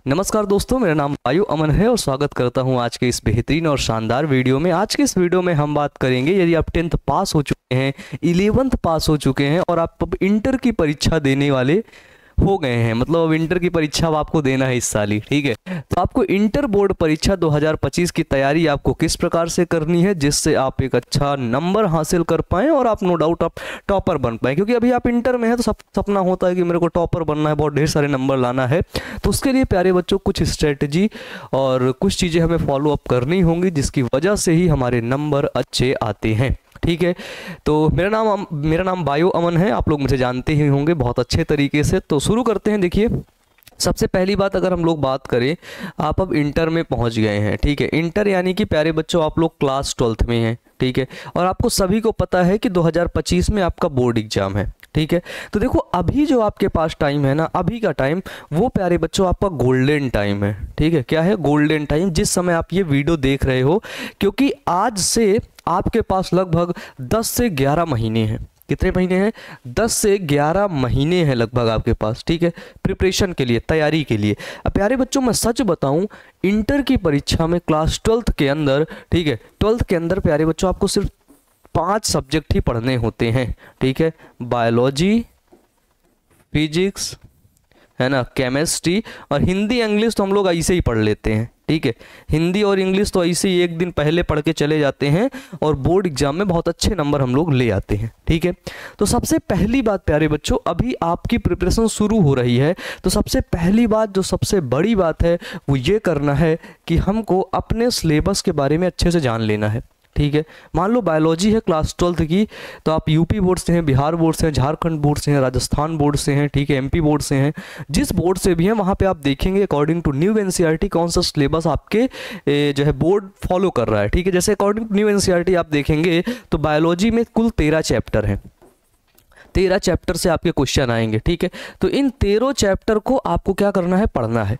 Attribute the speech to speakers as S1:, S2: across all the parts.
S1: नमस्कार दोस्तों, मेरा नाम वायु अमन है और स्वागत करता हूं आज के इस बेहतरीन और शानदार वीडियो में। आज के इस वीडियो में हम बात करेंगे, यदि आप 10th पास हो चुके हैं, 11th पास हो चुके हैं और आप अब इंटर की परीक्षा देने वाले हो गए हैं, मतलब अब इंटर की परीक्षा अब आपको देना है इस साल ही, ठीक है। तो आपको इंटर बोर्ड परीक्षा 2025 की तैयारी आपको किस प्रकार से करनी है जिससे आप एक अच्छा नंबर हासिल कर पाएँ और आप नो डाउट आप टॉपर बन पाएँ, क्योंकि अभी आप इंटर में हैं तो सपना होता है कि मेरे को टॉपर बनना है, बहुत ढेर सारे नंबर लाना है। तो उसके लिए प्यारे बच्चों कुछ स्ट्रेटजी और कुछ चीज़ें हमें फॉलो अप करनी होंगी जिसकी वजह से ही हमारे नंबर अच्छे आते हैं, ठीक है। तो मेरा नाम वायु अमन है, आप लोग मुझे जानते ही होंगे बहुत अच्छे तरीके से। तो शुरू करते हैं। देखिए, सबसे पहली बात अगर हम लोग बात करें, आप अब इंटर में पहुंच गए हैं, ठीक है। इंटर यानी कि प्यारे बच्चों आप लोग क्लास 12th में हैं, ठीक है। और आपको सभी को पता है कि 2025 में आपका बोर्ड एग्जाम है, ठीक है। तो देखो, अभी जो आपके पास टाइम है ना, अभी का टाइम वो प्यारे बच्चों आपका गोल्डन टाइम है, ठीक है। क्या है? गोल्डन टाइम, जिस समय आप ये वीडियो देख रहे हो, क्योंकि आज से आपके पास लगभग 10 से 11 महीने हैं। कितने महीने हैं? 10 से 11 महीने हैं लगभग आपके पास, ठीक है, प्रिपरेशन के लिए, तैयारी के लिए। अब प्यारे बच्चों मैं सच बताऊं, इंटर की परीक्षा में क्लास 12th के अंदर, ठीक है, 12th के अंदर प्यारे बच्चों आपको सिर्फ 5 सब्जेक्ट ही पढ़ने होते हैं, ठीक है। बायोलॉजी, फिजिक्स, है ना, केमिस्ट्री और हिंदी इंग्लिश तो हम लोग ऐसे ही पढ़ लेते हैं, ठीक है। हिंदी और इंग्लिश तो ऐसे ही एक दिन पहले पढ़ के चले जाते हैं और बोर्ड एग्जाम में बहुत अच्छे नंबर हम लोग ले आते हैं, ठीक है। तो सबसे पहली बात प्यारे बच्चों, अभी आपकी प्रिपरेशन शुरू हो रही है, तो सबसे पहली बात, जो सबसे बड़ी बात है, वो ये करना है कि हमको अपने सिलेबस के बारे में अच्छे से जान लेना है, ठीक है। मान लो बायोलॉजी है क्लास 12th की, तो आप यूपी बोर्ड से हैं, बिहार बोर्ड से हैं, झारखंड बोर्ड से हैं, राजस्थान बोर्ड से हैं, ठीक है, एमपी बोर्ड से हैं, जिस बोर्ड से भी हैं वहाँ पे आप देखेंगे अकॉर्डिंग टू न्यू एनसीईआरटी कौन सा सिलेबस आपके जो है बोर्ड फॉलो कर रहा है, ठीक है। जैसे अकॉर्डिंग टू न्यू एनसीईआरटी आप देखेंगे तो बायोलॉजी में कुल 13 चैप्टर हैं, 13 चैप्टर से आपके क्वेश्चन आएंगे, ठीक है। तो इन 13 चैप्टर को आपको क्या करना है? पढ़ना है।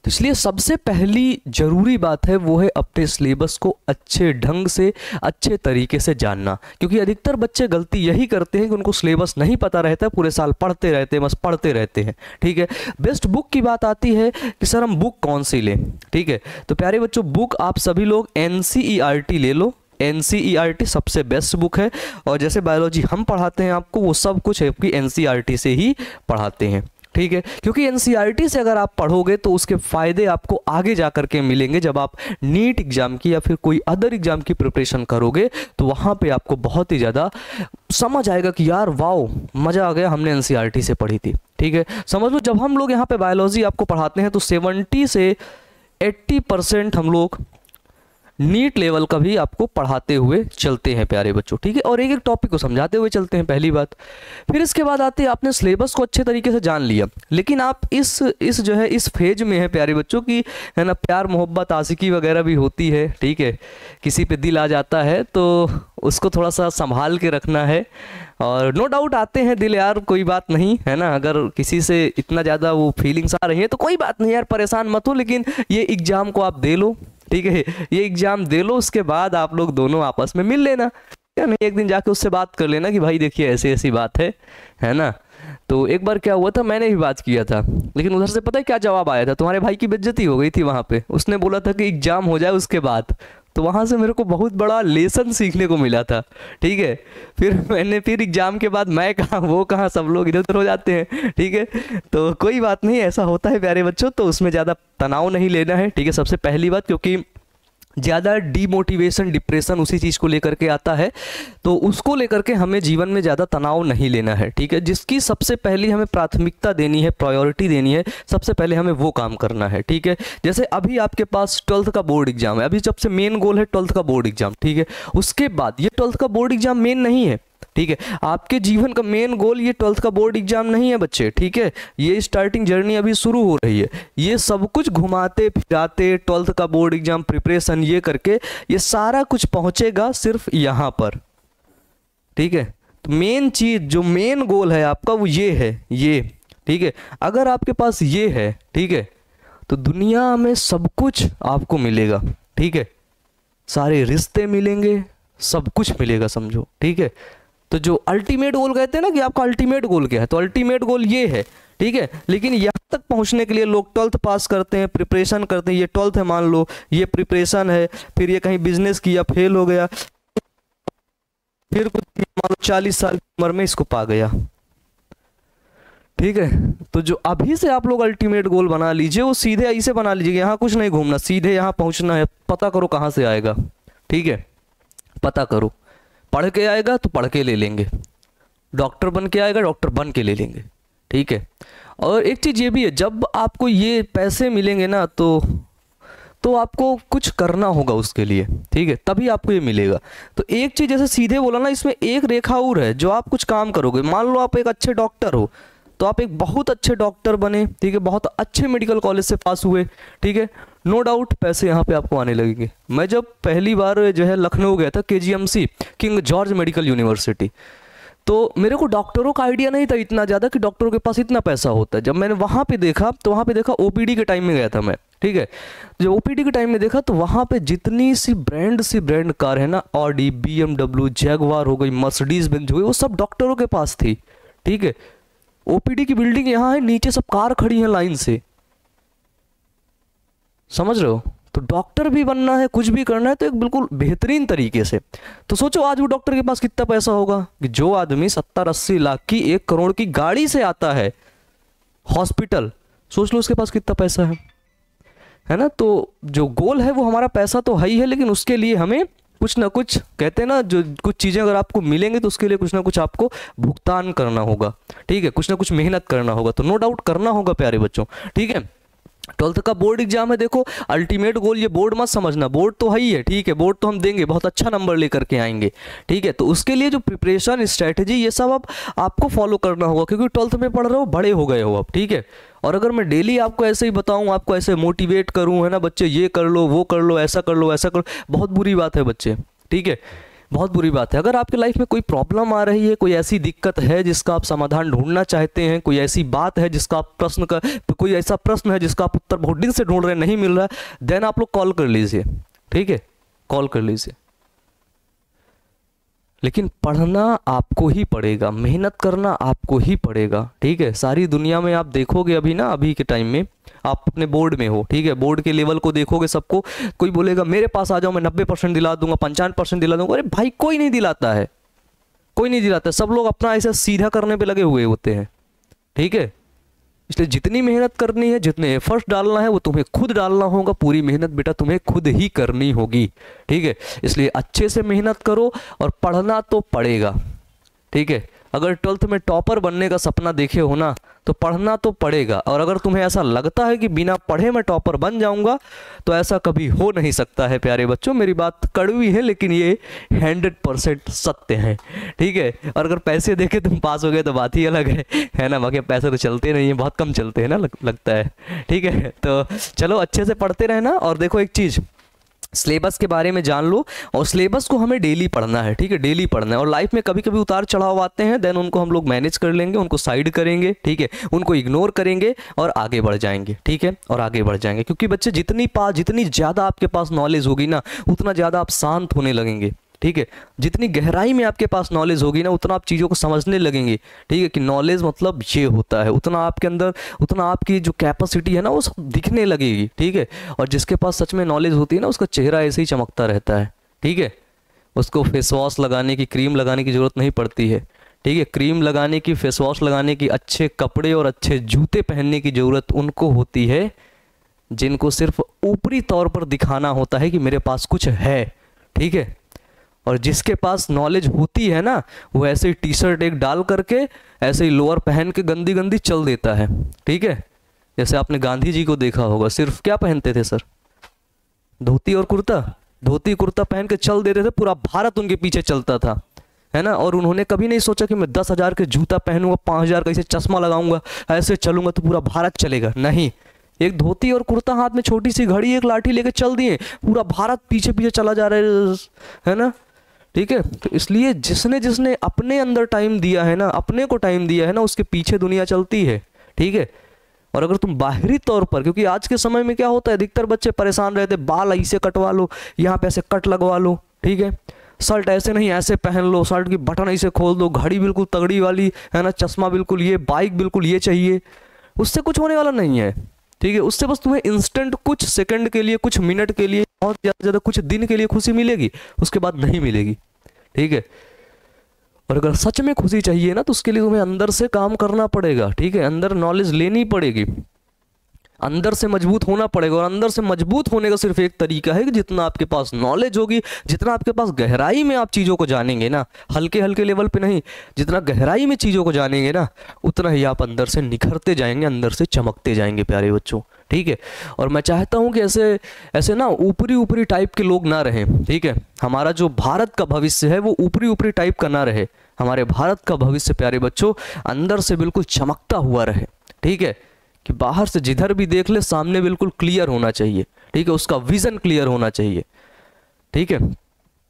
S1: तो इसलिए सबसे पहली जरूरी बात है वो है अपने सिलेबस को अच्छे ढंग से, अच्छे तरीके से जानना, क्योंकि अधिकतर बच्चे गलती यही करते हैं कि उनको सिलेबस नहीं पता रहता है, पूरे साल पढ़ते रहते हैं, बस पढ़ते रहते हैं, ठीक है। बेस्ट बुक की बात आती है कि सर हम बुक कौन सी लें, ठीक है। तो प्यारे बच्चों, बुक आप सभी लोग एनसीईआरटी ले लो। एनसीईआरटी सबसे बेस्ट बुक है, और जैसे बायोलॉजी हम पढ़ाते हैं आपको, वो सब कुछ आपकी एनसीईआरटी से ही पढ़ाते हैं, ठीक है। क्योंकि एनसीईआरटी से अगर आप पढ़ोगे तो उसके फ़ायदे आपको आगे जा करके मिलेंगे। जब आप नीट एग्ज़ाम की या फिर कोई अदर एग्ज़ाम की प्रिपरेशन करोगे तो वहाँ पे आपको बहुत ही ज़्यादा समझ आएगा कि यार वाओ, मज़ा आ गया, हमने एनसीईआरटी से पढ़ी थी, ठीक है। समझ लो, जब हम लोग यहाँ पे बायोलॉजी आपको पढ़ाते हैं तो 70 से 80% हम लोग नीट लेवल का भी आपको पढ़ाते हुए चलते हैं प्यारे बच्चों, ठीक है। और एक एक टॉपिक को समझाते हुए चलते हैं, पहली बात। फिर इसके बाद आते हैं, आपने सिलेबस को अच्छे तरीके से जान लिया, लेकिन आप इस जो है इस फेज में है प्यारे बच्चों की, है ना, प्यार मोहब्बत आशिकी वगैरह भी होती है, ठीक है। किसी पे दिल आ जाता है तो उसको थोड़ा सा संभाल के रखना है। और नो डाउट आते हैं दिल यार, कोई बात नहीं, है ना। अगर किसी से इतना ज़्यादा वो फीलिंग्स आ रही हैं तो कोई बात नहीं यार, परेशान मत हो, लेकिन ये एग्ज़ाम को आप दे लो, ठीक है। ये एग्जाम दे लो, उसके बाद आप लोग दोनों आपस में मिल लेना, क्या नहीं, एक दिन जाके उससे बात कर लेना कि भाई देखिए ऐसी ऐसी बात है ना। तो एक बार क्या हुआ था, मैंने भी बात किया था, लेकिन उधर से पता है क्या जवाब आया था? तुम्हारे भाई की बेइज्जती हो गई थी वहाँ पे। उसने बोला था कि एग्जाम हो जाए उसके बाद। तो वहाँ से मेरे को बहुत बड़ा लेसन सीखने को मिला था, ठीक है। फिर एग्जाम के बाद मैं कहाँ वो कहाँ, सब लोग इधर उधर हो जाते हैं, ठीक है। तो कोई बात नहीं, ऐसा होता है प्यारे बच्चों, तो उसमें ज़्यादा तनाव नहीं लेना है, ठीक है, सबसे पहली बात। क्योंकि ज़्यादा डीमोटिवेशन, डिप्रेशन उसी चीज़ को लेकर के आता है, तो उसको लेकर के हमें जीवन में ज़्यादा तनाव नहीं लेना है, ठीक है। जिसकी सबसे पहली हमें प्राथमिकता देनी है, प्रायोरिटी देनी है, सबसे पहले हमें वो काम करना है, ठीक है। जैसे अभी आपके पास 12th का बोर्ड एग्जाम है, अभी सबसे मेन गोल है 12th का बोर्ड एग्जाम, ठीक है। उसके बाद ये 12th का बोर्ड एग्जाम मेन नहीं है, ठीक है। आपके जीवन का मेन गोल ये 12th का बोर्ड एग्जाम नहीं है बच्चे, ठीक है। ये स्टार्टिंग जर्नी अभी शुरू हो रही है। ये सब कुछ घुमाते फिराते 12th का बोर्ड एग्जाम प्रिपरेशन ये करके ये सारा कुछ पहुंचेगा सिर्फ यहाँ पर, ठीक है। तो मेन चीज, जो मेन गोल है आपका, वो ये है, ये, ठीक है। अगर आपके पास ये है, ठीक है, तो दुनिया में सब कुछ आपको मिलेगा, ठीक है। सारे रिश्ते मिलेंगे, सब कुछ मिलेगा, समझो, ठीक है। तो जो अल्टीमेट गोल कहते हैं ना कि आपका अल्टीमेट गोल क्या है, तो अल्टीमेट गोल ये है, ठीक है। लेकिन यहाँ तक पहुंचने के लिए लोग 12th पास करते हैं, प्रिपरेशन करते हैं। ये 12th है मान लो, ये प्रिपरेशन है, फिर ये कहीं बिजनेस किया, फेल हो गया, फिर कुछ मान लो 40 साल की उम्र में इसको पा गया। ठीक है, तो जो अभी से आप लोग अल्टीमेट गोल बना लीजिए वो सीधे ऐसे बना लीजिए, यहाँ कुछ नहीं घूमना, सीधे यहाँ पहुँचना है। पता करो कहाँ से आएगा, ठीक है, पता करो। पढ़ के आएगा तो पढ़ के ले लेंगे, डॉक्टर बन के आएगा डॉक्टर बन के ले लेंगे, ठीक है। और एक चीज़ ये भी है, जब आपको ये पैसे मिलेंगे ना तो आपको कुछ करना होगा उसके लिए, ठीक है, तभी आपको ये मिलेगा। तो एक चीज़ जैसे सीधे बोला ना, इसमें एक रेखा और है जो आप कुछ काम करोगे। मान लो आप एक अच्छे डॉक्टर हो तो आप एक बहुत अच्छे डॉक्टर बने, ठीक है, बहुत अच्छे मेडिकल कॉलेज से पास हुए, ठीक है, नो डाउट पैसे यहाँ पे आपको आने लगेंगे। मैं जब पहली बार जो है लखनऊ गया था, KGMC king George medical university, तो मेरे को डॉक्टरों का आइडिया नहीं था इतना ज़्यादा कि डॉक्टरों के पास इतना पैसा होता है। जब मैंने वहाँ पे देखा तो वहाँ पे देखा, OPD के टाइम में गया था मैं, ठीक है, जब OPD के टाइम में देखा तो वहाँ पे जितनी सी ब्रांड कार है ना, ऑडी, BMW, जैगवार हो गई, मर्सिडीज बेंज हो गई, वो सब डॉक्टरों के पास थी, ठीक है। OPD की बिल्डिंग यहाँ है, नीचे सब कार खड़ी हैं लाइन से, समझ रहे हो। तो डॉक्टर भी बनना है, कुछ भी करना है तो एक बिल्कुल बेहतरीन तरीके से। तो सोचो आज वो डॉक्टर के पास कितना पैसा होगा कि जो आदमी 70-80 लाख की 1 करोड़ की गाड़ी से आता है हॉस्पिटल, सोच लो उसके पास कितना पैसा है ना। तो जो गोल है वो हमारा पैसा तो है ही है, लेकिन उसके लिए हमें कुछ ना कुछ, कहते हैं ना, जो कुछ चीज़ें अगर आपको मिलेंगे तो उसके लिए कुछ ना कुछ आपको भुगतान करना होगा, ठीक है, कुछ ना कुछ मेहनत करना होगा। तो नो डाउट करना होगा प्यारे बच्चों, ठीक है। 12th का बोर्ड एग्जाम है, देखो अल्टीमेट गोल, ये बोर्ड मत समझना, बोर्ड तो है ही है, ठीक है, बोर्ड तो हम देंगे, बहुत अच्छा नंबर लेकर के आएंगे, ठीक है। तो उसके लिए जो प्रिपरेशन स्ट्रेटजी ये सब अब आपको फॉलो करना होगा, क्योंकि 12th में पढ़ रहे हो, बड़े हो गए हो अब, ठीक है। और अगर मैं डेली आपको ऐसे ही बताऊं, आपको ऐसे मोटिवेट करूं, है ना, बच्चे ये कर लो, वो कर लो, ऐसा कर लो, ऐसा कर लो, बहुत बुरी बात है बच्चे, ठीक है, बहुत बुरी बात है। अगर आपके लाइफ में कोई प्रॉब्लम आ रही है, कोई ऐसी दिक्कत है जिसका आप समाधान ढूंढना चाहते हैं, कोई ऐसी बात है जिसका आप कोई ऐसा प्रश्न है जिसका आप उत्तर बहुत दिन से ढूंढ रहे हैं, नहीं मिल रहा, देन आप लोग कॉल कर लीजिए, ठीक है, कॉल कर लीजिए। लेकिन पढ़ना आपको ही पड़ेगा, मेहनत करना आपको ही पड़ेगा, ठीक है। सारी दुनिया में आप देखोगे अभी ना, अभी के टाइम में आप अपने बोर्ड में हो, ठीक है, बोर्ड के लेवल को देखोगे, सबको कोई बोलेगा मेरे पास आ जाओ, मैं 90% दिला दूंगा, 95% दिला दूंगा। अरे भाई कोई नहीं दिलाता है, कोई नहीं दिलाता है, सब लोग अपना ऐसा सीधा करने पे लगे हुए होते हैं, ठीक है। इसलिए जितनी मेहनत करनी है, जितने एफर्ट्स डालना है वो तुम्हें खुद डालना होगा, पूरी मेहनत बेटा तुम्हें खुद ही करनी होगी, ठीक है। इसलिए अच्छे से मेहनत करो और पढ़ना तो पड़ेगा, ठीक है। अगर 12th में टॉपर बनने का सपना देखे हो ना तो पढ़ना तो पड़ेगा। और अगर तुम्हें ऐसा लगता है कि बिना पढ़े मैं टॉपर बन जाऊंगा तो ऐसा कभी हो नहीं सकता है प्यारे बच्चों। मेरी बात कड़वी है लेकिन ये 100% सत्य है, ठीक है। और अगर पैसे देके तुम पास हो गए तो बात ही अलग है ना। बाकी पैसे तो चलते नहीं है, बहुत कम चलते हैं ना, लगता है, ठीक है। तो चलो अच्छे से पढ़ते रहना। और देखो एक चीज़, सिलेबस के बारे में जान लो, और सिलेबस को हमें डेली पढ़ना है, ठीक है, डेली पढ़ना है। और लाइफ में कभी कभी उतार चढ़ाव आते हैं, देन उनको हम लोग मैनेज कर लेंगे, उनको साइड करेंगे, ठीक है, उनको इग्नोर करेंगे और आगे बढ़ जाएंगे, ठीक है, और आगे बढ़ जाएंगे। क्योंकि बच्चे जितनी ज़्यादा आपके पास नॉलेज होगी ना उतना ज़्यादा आप शांत होने लगेंगे, ठीक है। जितनी गहराई में आपके पास नॉलेज होगी ना उतना आप चीज़ों को समझने लगेंगे, ठीक है, कि नॉलेज मतलब ये होता है। उतना आपके अंदर, उतना आपकी जो कैपेसिटी है ना वो सब दिखने लगेगी, ठीक है। और जिसके पास सच में नॉलेज होती है ना उसका चेहरा ऐसे ही चमकता रहता है, ठीक है। उसको फेस वॉश लगाने की, क्रीम लगाने की ज़रूरत नहीं पड़ती है, ठीक है। क्रीम लगाने की, फेस वॉश लगाने की, अच्छे कपड़े और अच्छे जूते पहनने की ज़रूरत उनको होती है जिनको सिर्फ ऊपरी तौर पर दिखाना होता है कि मेरे पास कुछ है, ठीक है। और जिसके पास नॉलेज होती है ना वो ऐसे ही टी शर्ट एक डाल करके ऐसे ही लोअर पहन के गंदी गंदी चल देता है, ठीक है। जैसे आपने गांधी जी को देखा होगा, सिर्फ क्या पहनते थे सर, धोती और कुर्ता, धोती कुर्ता पहन के चल देते थे, पूरा भारत उनके पीछे चलता था, है ना। और उन्होंने कभी नहीं सोचा कि मैं 10,000 के जूता पहनूंगा, 5,000 का ऐसे चश्मा लगाऊंगा, ऐसे चलूंगा तो पूरा भारत चलेगा, नहीं। एक धोती और कुर्ता, हाथ में छोटी सी घड़ी, एक लाठी लेके चल दिए, पूरा भारत पीछे पीछे चला जा रहा है ना, ठीक है। तो इसलिए जिसने जिसने अपने अंदर टाइम दिया है ना, अपने को टाइम दिया है ना, उसके पीछे दुनिया चलती है, ठीक है। और अगर तुम बाहरी तौर पर, क्योंकि आज के समय में क्या होता है, अधिकतर बच्चे परेशान रहते, बाल ऐसे कटवा लो, यहाँ पे ऐसे कट लगवा लो, ठीक है, शर्ट ऐसे नहीं ऐसे पहन लो, शर्ट की बटन ऐसे खोल दो, घड़ी बिल्कुल तगड़ी वाली, है ना, चश्मा बिल्कुल ये, बाइक बिल्कुल ये चाहिए, उससे कुछ होने वाला नहीं है, ठीक है। उससे बस तुम्हें इंस्टेंट कुछ सेकंड के लिए, कुछ मिनट के लिए, बहुत ज़्यादा कुछ दिन के लिए खुशी मिलेगी, उसके बाद नहीं मिलेगी, ठीक है। और अगर सच में खुशी चाहिए ना, तो उसके लिए तुम्हें अंदर से काम करना पड़ेगा, ठीक है। अंदर नॉलेज लेनी पड़ेगी, अंदर से मजबूत होना पड़ेगा। और अंदर से मजबूत होने का सिर्फ एक तरीका है कि जितना आपके पास नॉलेज होगी, जितना आपके पास गहराई में आप चीज़ों को जानेंगे ना, हल्के हल्के लेवल पे नहीं, जितना गहराई में चीज़ों को जानेंगे ना, उतना ही आप अंदर से निखरते जाएंगे, अंदर से चमकते जाएंगे प्यारे बच्चों, ठीक है। और मैं चाहता हूँ कि ऐसे ऐसे ना ऊपरी ऊपरी टाइप के लोग ना रहें, ठीक है। हमारा जो भारत का भविष्य है वो ऊपरी ऊपरी टाइप का ना रहे। हमारे भारत का भविष्य प्यारे बच्चों अंदर से बिल्कुल चमकता हुआ रहे, ठीक है। कि बाहर से जिधर भी देख ले सामने बिल्कुल क्लियर होना चाहिए, ठीक है। उसका विजन क्लियर होना चाहिए, ठीक है।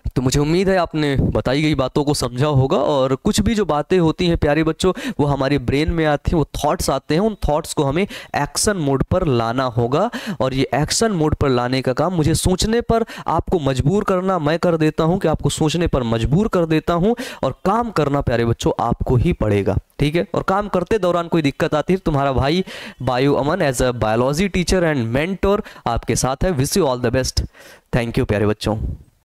S1: तो मुझे उम्मीद है आपने बताई गई बातों को समझा होगा। और कुछ भी जो बातें होती हैं प्यारे बच्चों, वो हमारे ब्रेन में आती हैं, वो थॉट्स आते हैं, उन थॉट्स को हमें एक्शन मोड पर लाना होगा। और ये एक्शन मोड पर लाने का काम मुझे सोचने पर आपको मजबूर करना मैं कर देता हूँ, कि आपको सोचने पर मजबूर कर देता हूँ। और काम करना प्यारे बच्चों आपको ही पड़ेगा, ठीक है। और काम करते दौरान कोई दिक्कत आती है, तुम्हारा भाई bio Aman as a biology teacher and mentor आपके साथ है। Wish you all the best. Thank you प्यारे बच्चों।